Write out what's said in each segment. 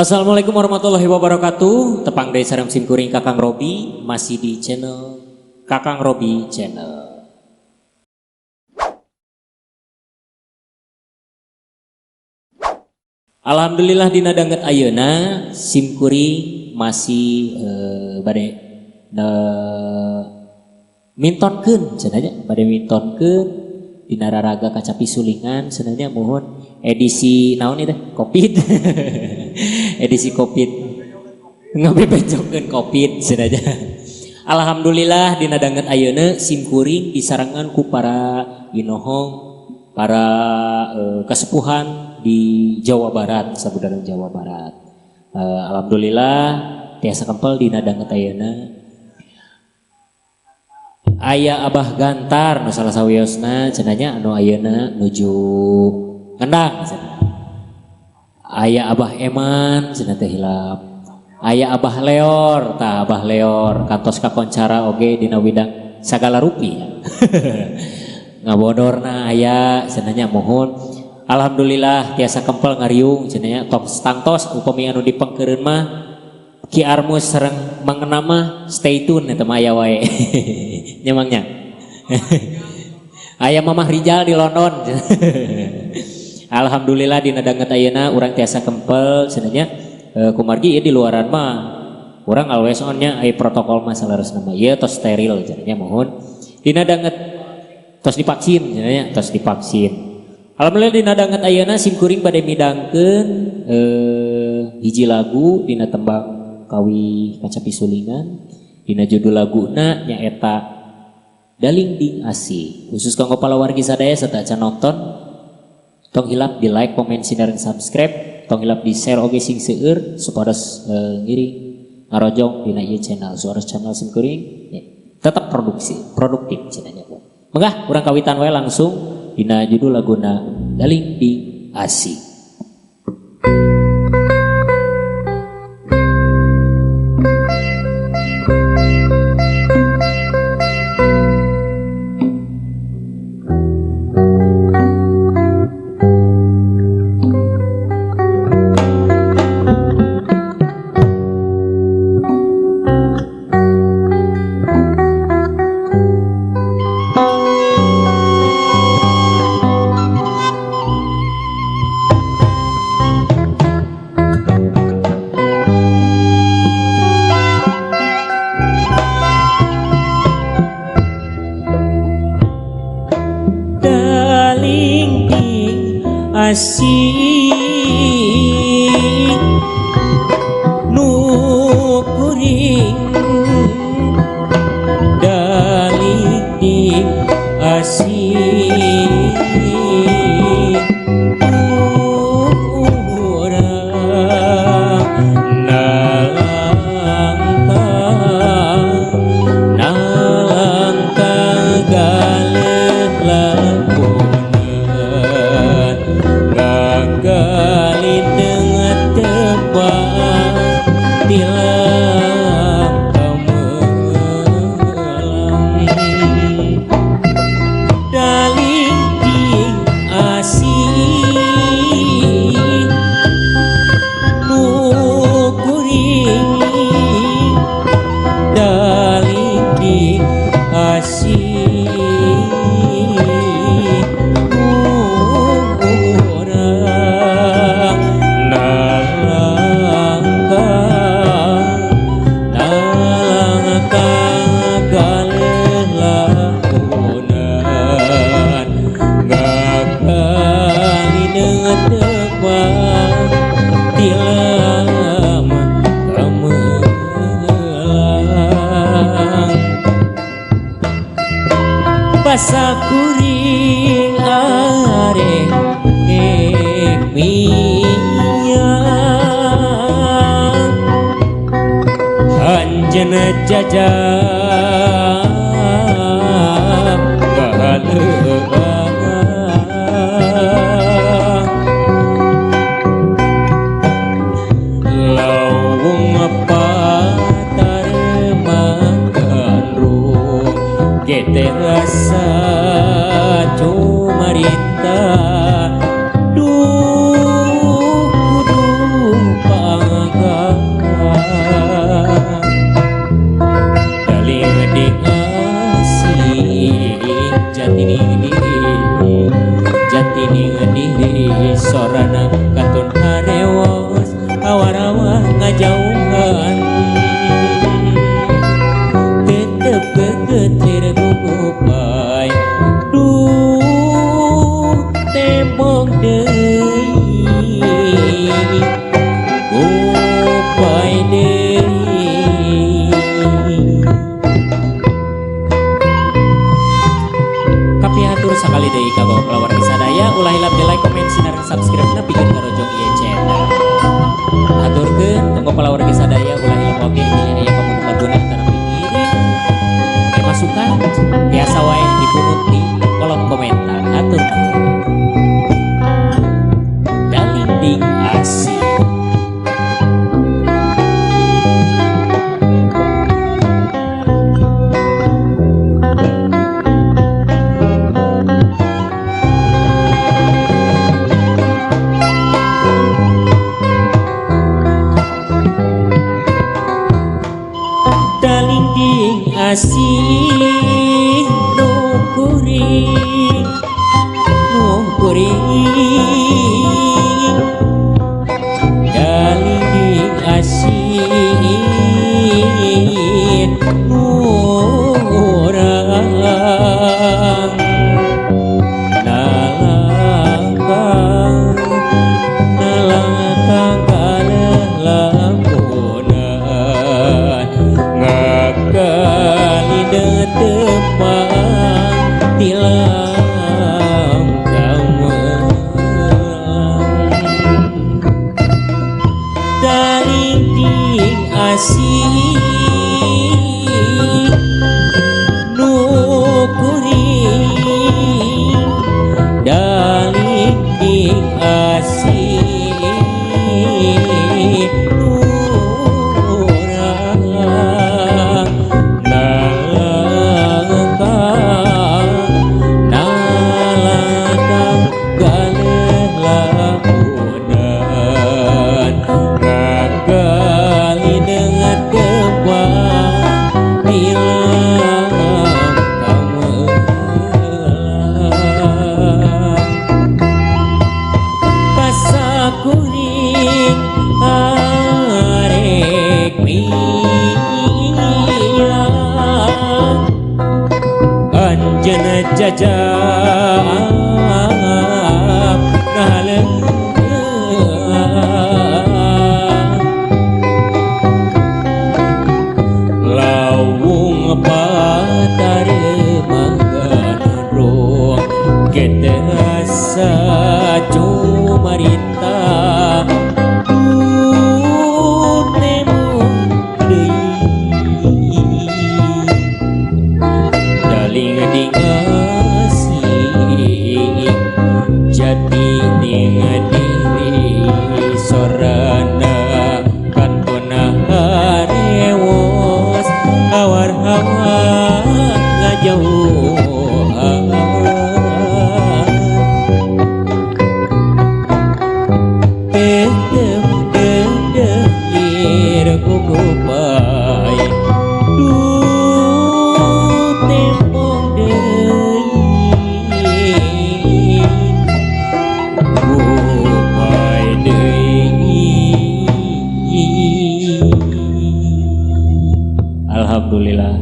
Assalamualaikum warahmatullahi wabarakatuh. Tepang dari sareng simkuring Kakang Robi, masih di channel Kakang Robi Channel. Alhamdulillah dina danget ayeuna simkuring masih bade mintonkeun cenanya, bade mintonkeun dina raraga kaca pisulingan sebenarnya mohon edisi naon teh Covid. Edisi Covid ngabebejokeun Covid senaja. Alhamdulillah dina danget ayeuna simkuring disarangan ku para inohong, para kasepuhan di Jawa Barat, sabudara Jawa Barat. Alhamdulillah tiasa kempel dina danget ayeuna aya Abah Gantar nu salah sawiosna cenanya anu ayeuna nuju ngendang cenah. Aya Abah Eman cenah teh hilap. Aya Abah Leor, tah Abah Leor kantos kakoncara oge dina widang sagala rupi. Ngabodorna aya cenanya mohon. Alhamdulillah tiasa kempel ngariung cenanya tos tangtos upami anu dipengkeureun mah Ki Armus sareng Mang Enam mah stay tune eta mah aya wae. Nyemangnya. Aya Mamah Rijal di London. Alhamdulillah dina danget ayeuna urang tiasa kempel cenanya kumargi ieu di luaran mah urang always on-nya aya protokol mah salaresna mah ieu tos steril cenanya mohon. Dina danget tos divaksin cenanya tos divaksin. Alhamdulillah dina danget ayeuna simkuring bade midangkeun hiji lagu dina tembang kawi kaca pisulingan. Dina judul laguna nyaeta Daling Ding Asih. Khusus kanggo palawargi sadaya serta can nonton tong hilap di like, komen, share, dan subscribe. Tong hilap di share oge sing seueur supados ngiring ngarojong dina ieu channel suara channel simkuring ya, tetap produktif cenanya. Menggah urang kawitan wae langsung dina judul laguna Daling Ding Asih. Asih nu kuring daling ding asih urang nalangkah galeh lakunan galin dengan tepat tilam kamelang daling ding asih nu kuring daling ding asih pasakuring arek miang hanjeuna jajak galeung lawung pataremakan ru gete rasa cumarita duh tining diri sorana katun harewas awarawa ngajauhan tetep kegetir gugupai duh tembok deui gupai deui kapihatur sakali deui ka bawa kulawargi sadaya ulah hilap di like komen sinar subscribe na pikeun karojong ieu channel aturkeun tunggu kulawargi sadaya ulah hilap oge aya pamuduna kana pikirin masukan biasa wae dipunut di kolom komentar atur dalinding asih dalinding asih nukuring dalinding asih nurang nalangkang kalelamunan ngakali detemang tilang kamu dalinding asih nukuring dalinding asih nurang nalangkang galelamunan ngagali dengan kembang tilang kamelang pasakuring arek milang anjeun jajab naleung lawung patareuh gandrung ketasa cumarita dalinding asih jadi diri sorana kantuna harewos awar hawa ngajauhan tetep dedekir gugupai duh tembok deui gupai deui alhamdulillah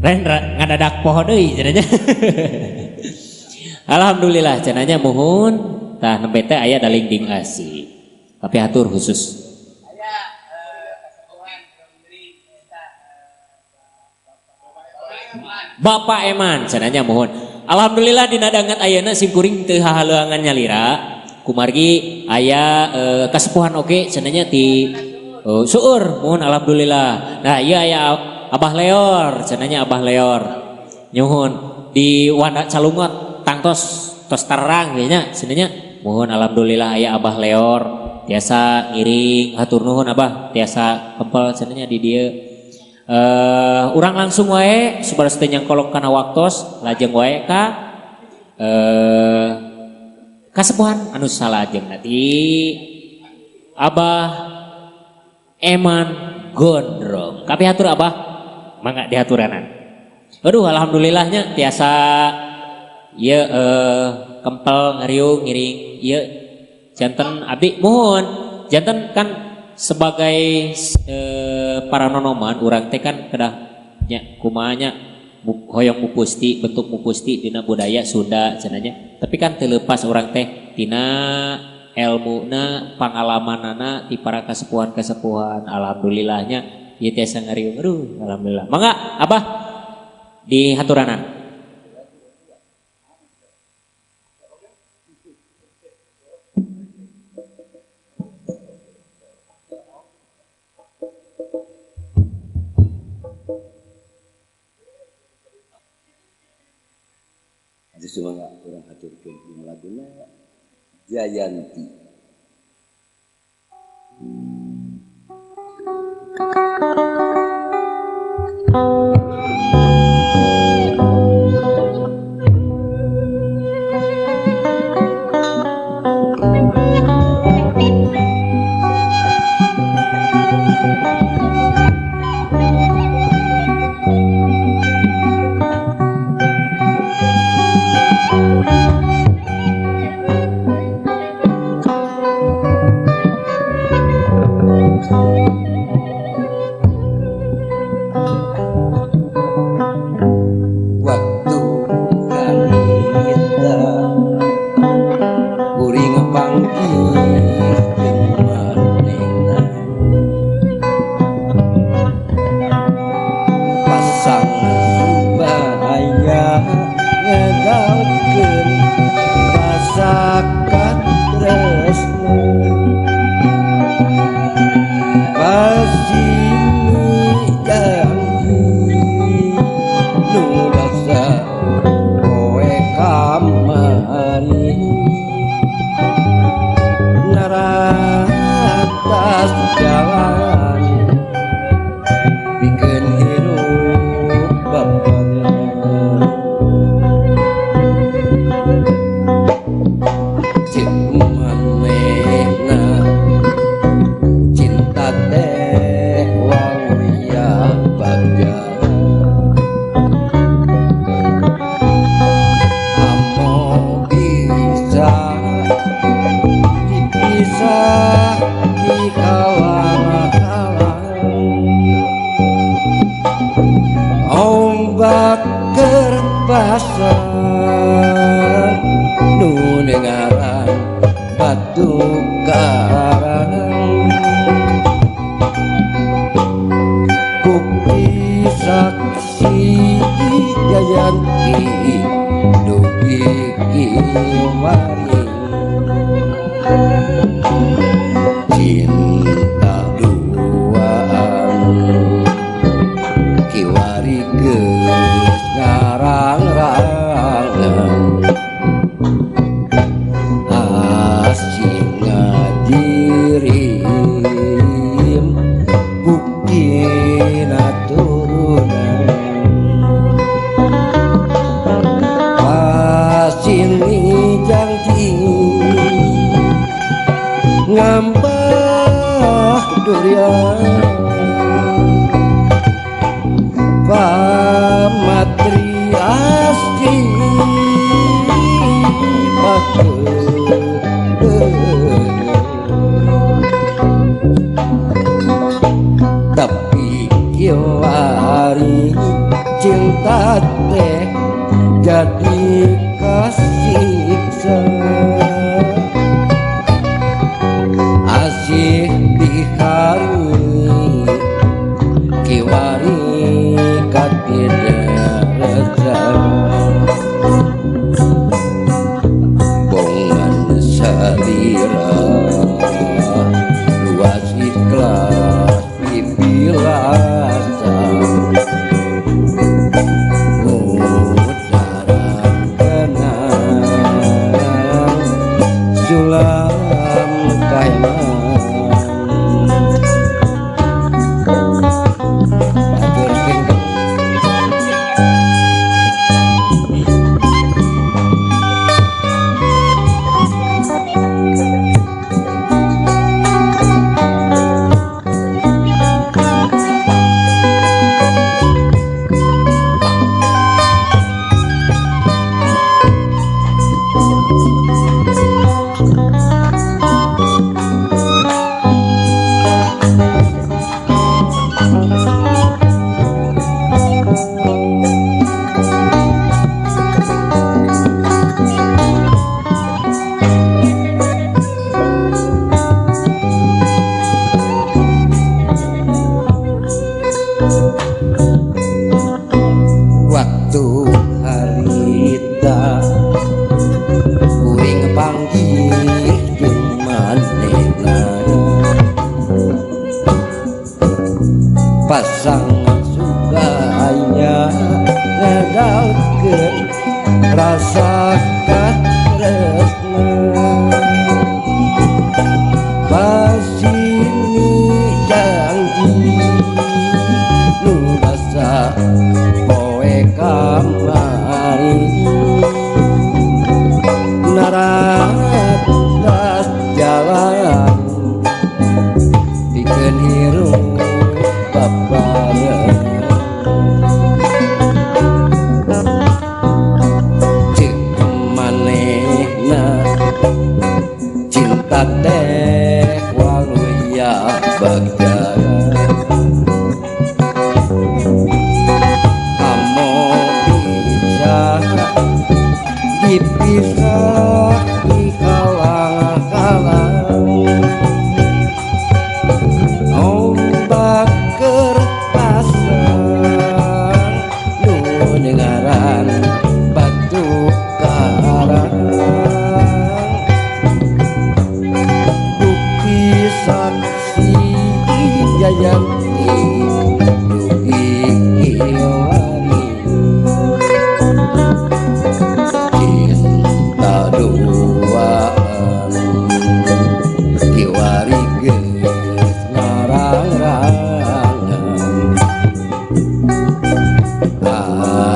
ren ngadadak poho deui cenanya alhamdulillah cenanya muhun tah nembe teh aya dalinding asih tapi atur khusus Bapak Eman cenanya mohon alhamdulillah dina danget ayeuna simkuring teu hahaleuangan nyalira kumargi aya kasepuhan oge cenanya ti seueur mohon alhamdulillah nah ieu aya Abah Leor cenanya Abah Leor nyuhun di Wanda Calungot tangtos tos terang nya cenanya mohon alhamdulillah aya Abah Leor tiasa ngiring hatur nuhun Abah tiasa kempel cenanya di dieu urang langsung wae supados teu nyangkolong kana waktos lajeng wae ka kasepuhan anu salajeng nanti Abah Eman Gondrong kapihatur Abah mangga dihaturanan aduh alhamdulillahnya tiasa Iya kempel ngeriung ngiring. Iya janten abdi mohon. Janten kan sebagai paranonoman urang teh kan kedah nya kumanya hoyong mupusti bentuk mupusti dina budaya Sunda cenanya. Tapi kan teu leupas urang teh tina ilmuna pangalamanana ti para kasepuhan-kasepuhan. Alhamdulillahnya ieu tiasa ngariung alhamdulillah. Mangga Abah di haturanan. Cuma nggak kurang haturkeun di laguna Jayanti. Bong kuring panggih manehna pasangan suganya ngadakeun rasa katresna pasini janji nu basa poe kamari naradas jalan pikeun hirup babareng cek manehna cinta teh waluya bagdara dipisah di kalang-kalang ombak kertasan nu dengaran batu karang bukti saksi jayanti dugi ilani duaan kiwari geus ngarang-rangan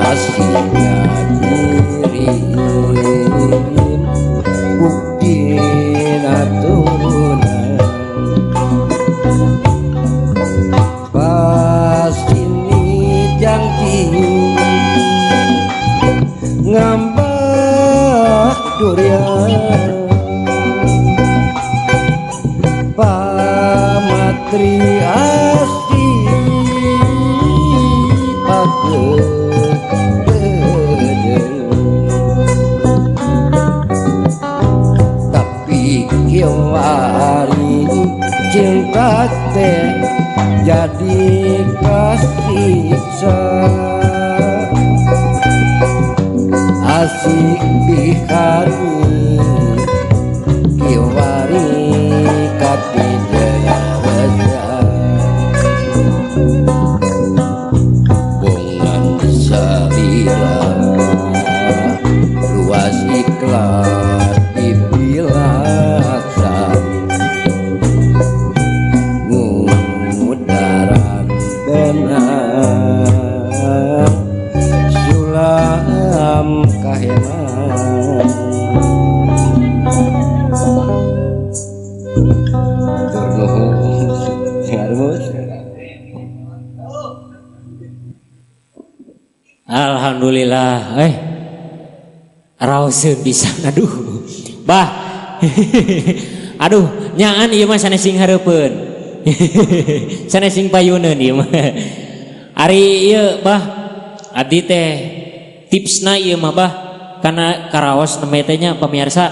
asina dirim bukti naturunan pas ini jangki ngambah durian pamatri asih pagedeng tapi kiwari cinta teh jadi kasihsa asik bihari kiwari katidawasa bungan salira luas ikhlas dibilaksan ngudaran benar sulam kaheman Alhamdulillah raoseun pisan aduh bah aduh nyaan ieu mah sanesing hareupeun sanesing payuneun ieu mah ari ieu bah abdi teh tipsna ieu mah bah kana karaos nemeh teh nya pamirsa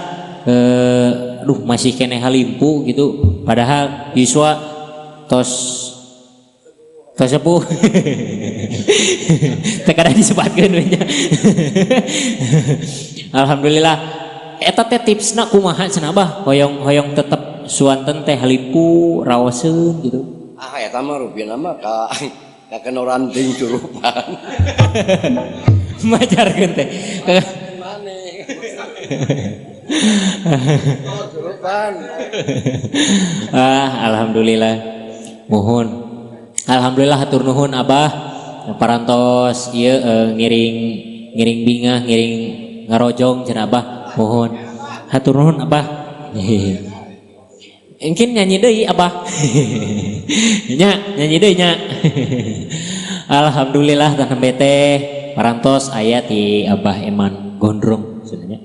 aduh masih keneh halimpu gitu padahal yuswa tos sepuh teh kada disebutkeun we nya alhamdulillah eta teh tipsna kumaha cenah bah hoyong tetep suanten teh halimpu raoseun gitu eta mah rupina mah ka kenoran ting curupan majarkeun teh maneh curupan alhamdulillah muhun alhamdulillah hatur nuhun abah parantos ieu ngiring bingah ngiring ngarojong cenah abah muhun hatur nuhun abah mungkin nyanyi deui abah nya nyanyi deui nya alhamdulillah tanah teh parantos aya ti abah Eman Gondrong sebenarnya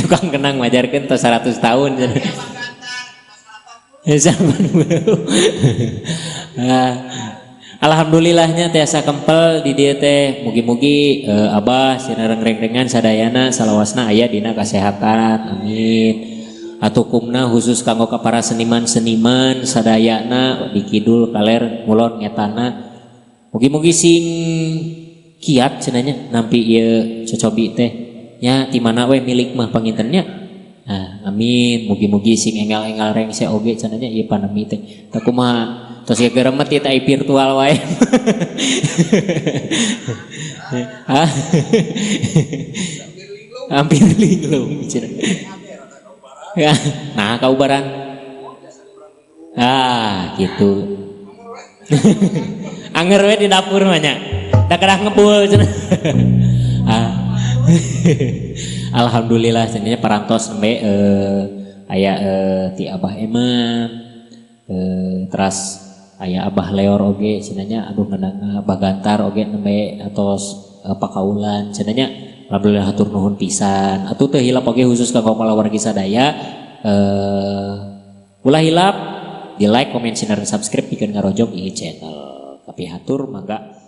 tukang kenang majarkeun tos 100 tahun alhamdulillahnya tiasa kempel di dieu teh mugi-mugi abah sinareng reng-rengan sadayana salawasna aya dina kasehatan amin atukumna khusus kanggo ka para seniman-seniman sadayana di kidul kaler mulon ngetana Mugi-mugi sing kiat cenanya nampi ieu cocobi teh nya di mana we milik mah pangintennya. Nah, amin. Mugi-mugi sing enggal-enggal rengse oge cenanya ieu pandemi teh. Teu kumaha tos ge geremet ieu teh virtual wae. Hah? Hampir linglung cenah. Ya, nah kau barang. Ah, gitu. Anger we di dapur mah nya. Da kedah ngebul cenah. Ah. Alhamdulillah cenanya parantos nembe aya ti Abah Emang teras aya Abah Leor oge cenanya aduh ngeunang Abah Gantar oge nembe atos pakaulan cenanya alhamdulillah hatur nuhun pisan atuh teu hilap oge khusus ka kaum wargi sadaya ulah hilap di like, comment, share, dan subscribe bikin ngarojong ieu channel tapi hatur mangga